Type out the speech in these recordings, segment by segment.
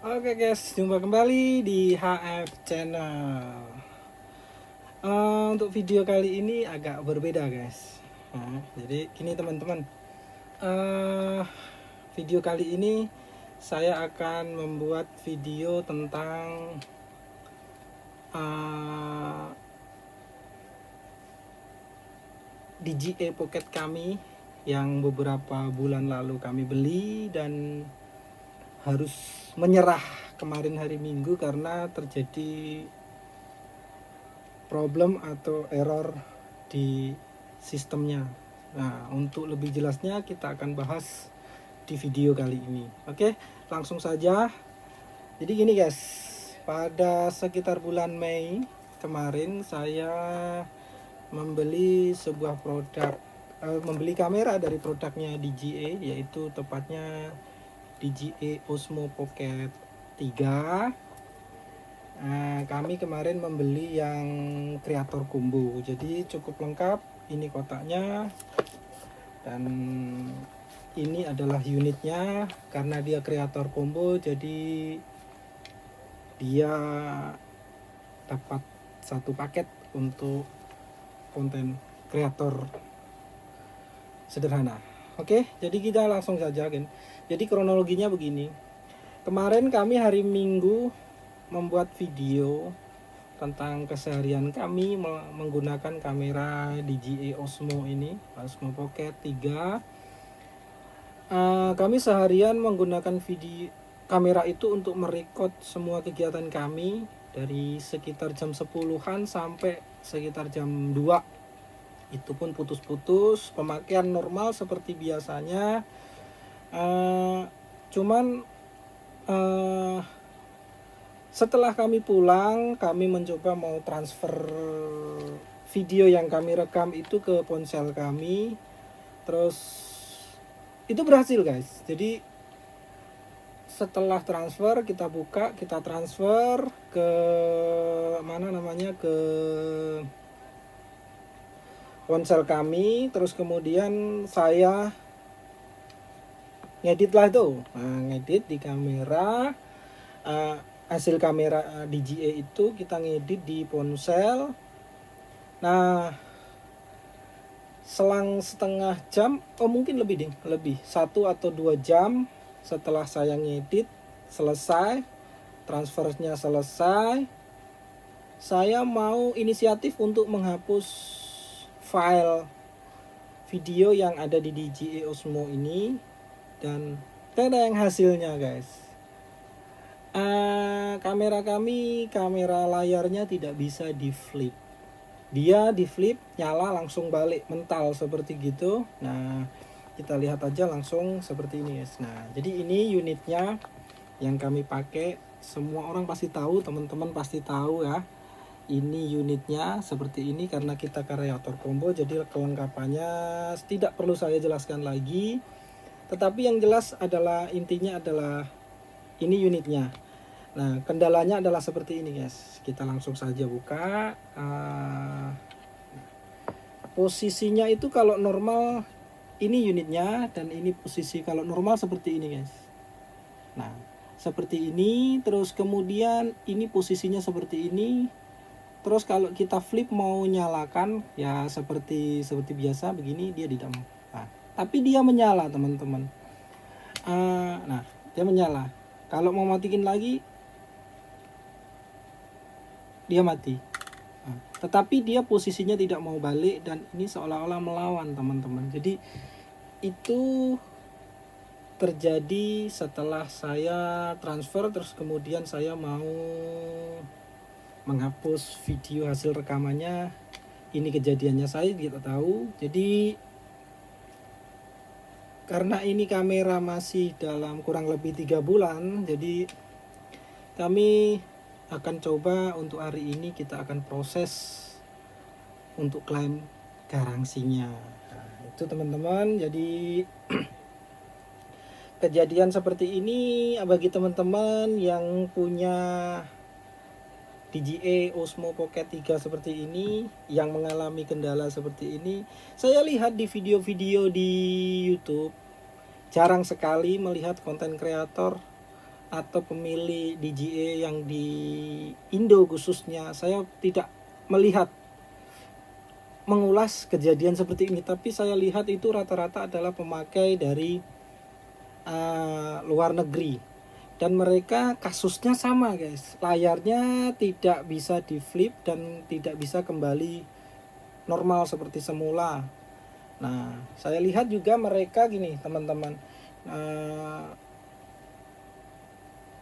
Oke guys, jumpa kembali di HF Channel. Untuk video kali ini agak berbeda guys. Jadi gini teman-teman, Eh, video kali ini saya akan membuat video tentang eh, DJI Pocket kami yang beberapa bulan lalu kami beli dan harus menyerah kemarin hari Minggu karena terjadi problem atau error di sistemnya. Nah, untuk lebih jelasnya kita akan bahas di video kali ini. Oke, langsung saja. Jadi gini guys, pada sekitar bulan Mei kemarin saya membeli sebuah produk, membeli kamera dari produknya DJI, yaitu tepatnya DJI Osmo Pocket 3. Kami kemarin membeli yang kreator combo, jadi cukup lengkap. Ini kotaknya dan ini adalah unitnya. Karena dia kreator combo, jadi dia dapat satu paket untuk konten kreator sederhana. Oke, jadi kita langsung saja kan. Jadi kronologinya begini. Kemarin kami hari Minggu membuat video tentang keseharian kami menggunakan kamera DJI Osmo ini, Osmo Pocket 3. Kami seharian menggunakan video kamera itu untuk merekod semua kegiatan kami dari sekitar jam 10-an sampai sekitar jam 2. Itu pun putus-putus, pemakaian normal seperti biasanya. Cuman setelah kami pulang, kami mencoba mau transfer video yang kami rekam itu ke ponsel kami. Terus itu berhasil guys. Jadi setelah transfer kita buka, kita transfer ke mana namanya, ke ponsel kami. Terus kemudian saya ngedit lah itu, ngedit di kamera. Hasil kamera DJI itu kita ngedit di ponsel. Nah, selang setengah jam, mungkin lebih 1 atau 2 jam setelah saya ngedit selesai, transfernya selesai, saya mau inisiatif untuk menghapus file video yang ada di DJI Osmo ini. Dan ada yang hasilnya guys. Kamera kami, kamera layarnya tidak bisa di flip. Dia di flip, nyala langsung balik mental seperti gitu. Nah, kita lihat aja langsung seperti ini guys. Nah, jadi ini unitnya yang kami pakai. Semua orang pasti tahu, teman-teman pasti tahu ya. Ini unitnya seperti ini karena kita kreator combo, jadi kelengkapannya tidak perlu saya jelaskan lagi. Tetapi yang jelas adalah, intinya adalah ini unitnya. Nah, kendalanya adalah seperti ini guys. Kita langsung saja buka. Posisinya itu kalau normal ini unitnya, dan ini posisi kalau normal seperti ini guys. Nah, seperti ini. Terus kemudian ini posisinya seperti ini. Terus kalau kita flip mau nyalakan ya seperti biasa begini, dia tidak mau. Nah, tapi dia menyala teman-teman. Nah, dia menyala. Kalau mau matiin lagi, dia mati. Tetapi dia posisinya tidak mau balik, dan ini seolah-olah melawan teman-teman. Jadi itu terjadi setelah saya transfer, terus kemudian saya mau menghapus video hasil rekamannya. Ini kejadiannya saya tidak tahu. Jadi karena ini kamera masih dalam kurang lebih 3 bulan, jadi kami akan coba untuk hari ini kita akan proses untuk klaim garansinya. Nah, itu teman-teman. Jadi kejadian seperti ini bagi teman-teman yang punya DJI Osmo Pocket 3 seperti ini, yang mengalami kendala seperti ini. Saya lihat di video-video di YouTube, jarang sekali melihat konten kreator atau pemilik DJI yang di Indo khususnya, saya tidak melihat mengulas kejadian seperti ini, tapi saya lihat itu rata-rata adalah pemakai dari luar negeri, dan mereka kasusnya sama guys, layarnya tidak bisa di flip dan tidak bisa kembali normal seperti semula. Nah, saya lihat juga mereka gini teman-teman,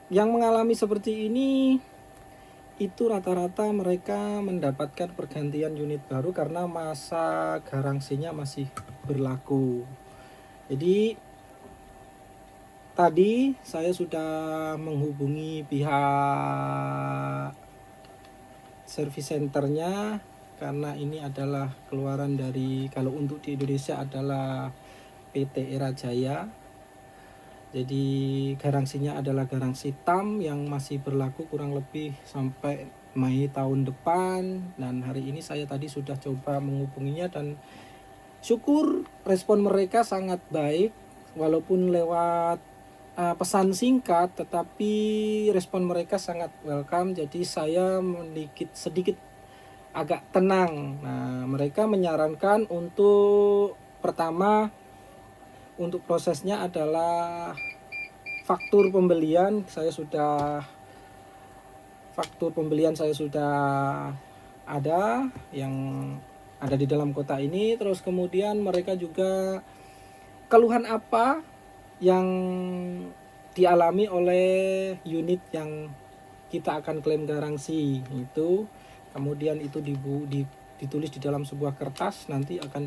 yang mengalami seperti ini itu rata-rata mereka mendapatkan pergantian unit baru karena masa garansinya masih berlaku. Jadi tadi saya sudah menghubungi pihak service centernya, karena ini adalah keluaran dari, kalau untuk di Indonesia adalah PT Era Jaya. Jadi garansinya adalah garansi TAM yang masih berlaku kurang lebih sampai Mei tahun depan. Dan hari ini saya tadi sudah coba menghubunginya dan syukur respon mereka sangat baik, walaupun lewat pesan singkat, tetapi respon mereka sangat welcome. Jadi saya sedikit agak tenang. Nah, mereka menyarankan untuk pertama, untuk prosesnya adalah faktur pembelian saya sudah ada yang ada di dalam kota ini. Terus kemudian mereka juga keluhan apa yang dialami oleh unit yang kita akan klaim garansi itu, kemudian itu ditulis di dalam sebuah kertas, nanti akan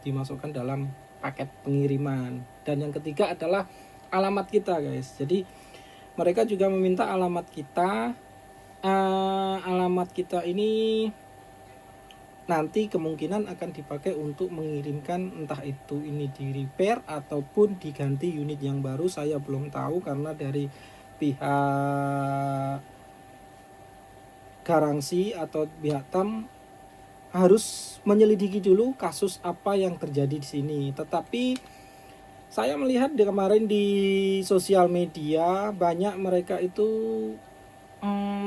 dimasukkan dalam paket pengiriman. Dan yang ketiga adalah alamat kita guys. Jadi mereka juga meminta alamat kita. Alamat kita ini nanti kemungkinan akan dipakai untuk mengirimkan, entah itu ini di repair ataupun diganti unit yang baru. Saya belum tahu karena dari pihak garansi atau pihak TAM harus menyelidiki dulu kasus apa yang terjadi di sini. Tetapi saya melihat kemarin di sosial media banyak mereka itu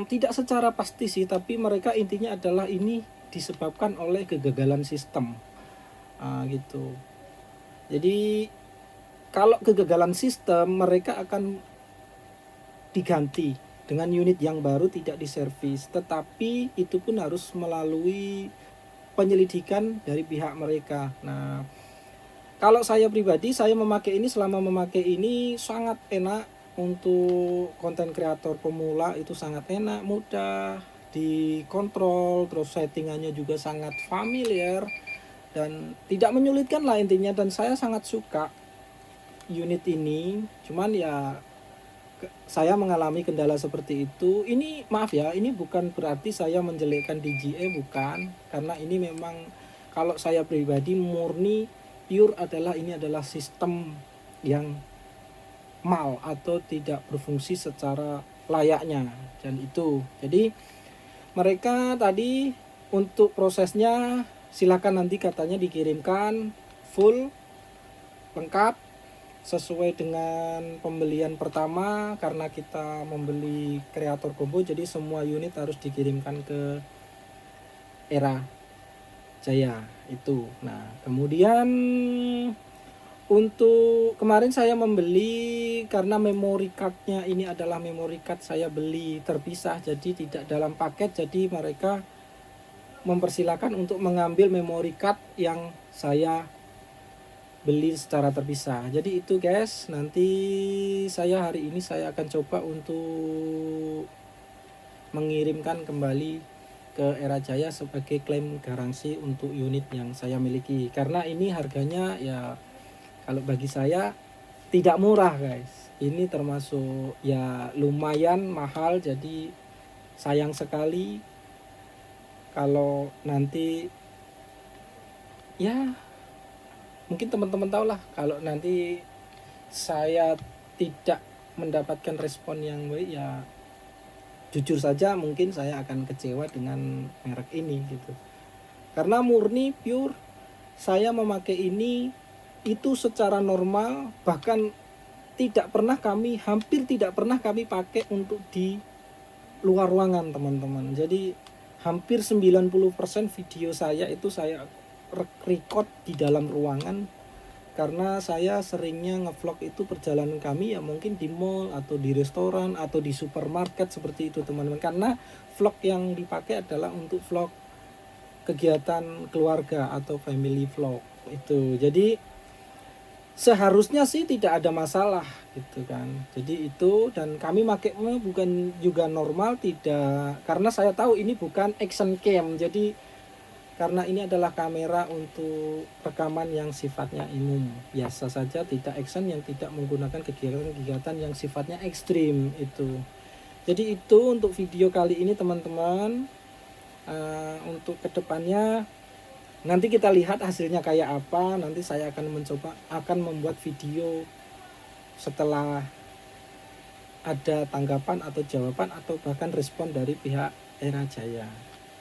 tidak secara pasti sih, tapi mereka intinya adalah ini disebabkan oleh kegagalan sistem gitu. Jadi kalau kegagalan sistem, mereka akan diganti dengan unit yang baru, tidak diservis, tetapi itu pun harus melalui penyelidikan dari pihak mereka. Nah, kalau saya pribadi, saya memakai ini, selama memakai ini sangat enak. Untuk konten kreator pemula itu sangat enak, mudah dikontrol, terus settingannya juga sangat familiar dan tidak menyulitkan lah intinya. Dan saya sangat suka unit ini. Cuman ya saya mengalami kendala seperti itu. Ini maaf ya, ini bukan berarti saya menjelekkan DJI, bukan. Karena ini memang kalau saya pribadi murni pure adalah ini adalah sistem yang mal atau tidak berfungsi secara layaknya, dan itu. Jadi mereka tadi untuk prosesnya silakan nanti katanya dikirimkan full lengkap sesuai dengan pembelian pertama, karena kita membeli kreator combo, jadi semua unit harus dikirimkan ke Era Jaya itu. Nah, kemudian untuk kemarin saya membeli karena memory cardnya ini adalah memory card saya beli terpisah, jadi tidak dalam paket. Jadi mereka mempersilahkan untuk mengambil memory card yang saya beli secara terpisah. Jadi itu guys, nanti hari ini saya akan coba untuk mengirimkan kembali ke Era Jaya sebagai klaim garansi untuk unit yang saya miliki. Karena ini harganya ya kalau bagi saya tidak murah guys. Ini termasuk ya lumayan mahal, jadi sayang sekali kalau nanti ya mungkin teman-teman tahu lah, kalau nanti saya tidak mendapatkan respon yang baik, ya jujur saja mungkin saya akan kecewa dengan merek ini gitu. Karena murni pure saya memakai ini itu secara normal, bahkan hampir tidak pernah kami pakai untuk di luar ruangan, teman-teman. Jadi hampir 90% video saya itu saya record di dalam ruangan, karena saya seringnya ngevlog itu perjalanan kami ya mungkin di mall atau di restoran atau di supermarket seperti itu, teman-teman. Karena vlog yang dipakai adalah untuk vlog kegiatan keluarga atau family vlog itu. Jadi seharusnya sih tidak ada masalah gitu kan. Jadi itu, dan kami makainya bukan juga normal, tidak, karena saya tahu ini bukan action cam. Jadi karena ini adalah kamera untuk rekaman yang sifatnya umum, biasa saja, tidak action, yang tidak menggunakan kegiatan-kegiatan yang sifatnya ekstrim itu. Jadi itu untuk video kali ini, teman-teman. Untuk kedepannya nanti kita lihat hasilnya kayak apa. Nanti saya akan membuat video setelah ada tanggapan atau jawaban atau bahkan respon dari pihak Era Jaya.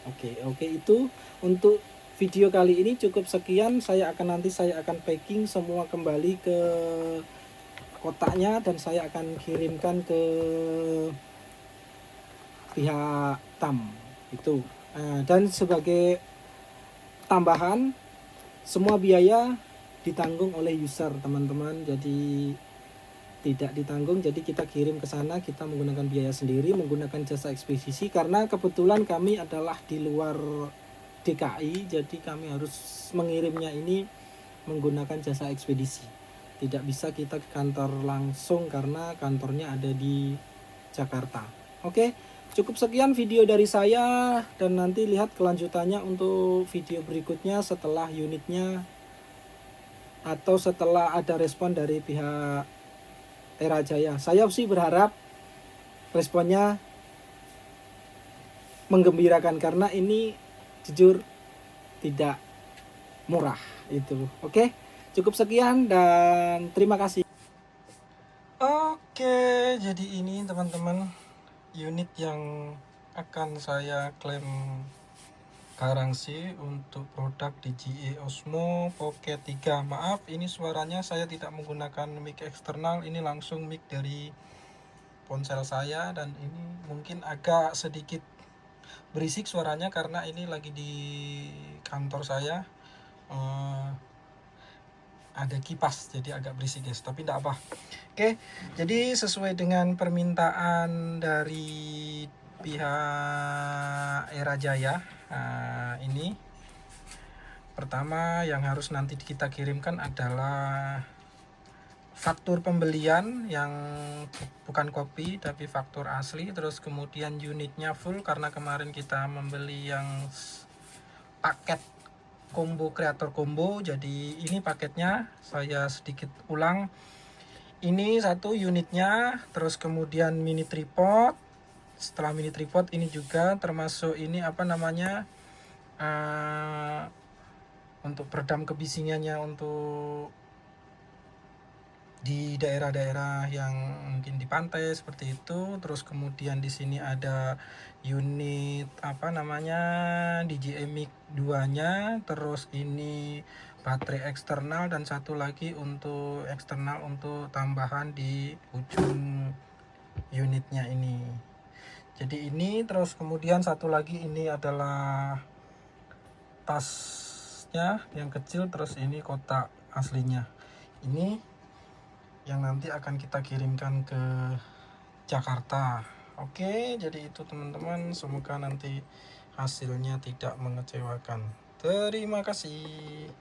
Oke, itu untuk video kali ini cukup sekian. Saya akan packing semua kembali ke kotaknya dan saya akan kirimkan ke pihak TAM itu. Dan sebagai tambahan, semua biaya ditanggung oleh user, teman-teman. Jadi tidak ditanggung, jadi kita kirim ke sana, kita menggunakan biaya sendiri, menggunakan jasa ekspedisi. Karena kebetulan kami adalah di luar DKI, jadi kami harus mengirimnya ini menggunakan jasa ekspedisi. Tidak bisa kita ke kantor langsung karena kantornya ada di Jakarta. Oke, cukup sekian video dari saya, dan nanti lihat kelanjutannya untuk video berikutnya setelah unitnya atau setelah ada respon dari pihak Era Jaya. Saya sih berharap responnya menggembirakan karena ini jujur tidak murah itu. Oke, cukup sekian dan terima kasih. Oke, jadi ini teman-teman unit yang akan saya klaim garansi untuk produk DJI Osmo Pocket 3. Maaf, ini suaranya saya tidak menggunakan mic eksternal, ini langsung mic dari ponsel saya, dan ini mungkin agak sedikit berisik suaranya karena ini lagi di kantor saya. Ada kipas jadi agak berisik guys, tapi tidak apa. Oke, jadi sesuai dengan permintaan dari pihak Era Jaya, ini pertama yang harus nanti kita kirimkan adalah faktur pembelian yang bukan kopi tapi faktur asli, terus kemudian unitnya full karena kemarin kita membeli yang paket combo kreator combo. Jadi ini paketnya, saya sedikit ulang, ini satu unitnya, terus kemudian mini tripod. Setelah mini tripod ini juga termasuk ini apa namanya, untuk peredam kebisingannya untuk di daerah-daerah yang mungkin di pantai seperti itu. Terus kemudian di sini ada unit apa namanya DJI Mic 2-nya, terus ini baterai eksternal, dan satu lagi untuk eksternal untuk tambahan di ujung unitnya ini. Jadi ini, terus kemudian satu lagi ini adalah tasnya yang kecil, terus ini kotak aslinya. Ini yang nanti akan kita kirimkan ke Jakarta. Oke, jadi itu teman-teman, semoga nanti hasilnya tidak mengecewakan. Terima kasih.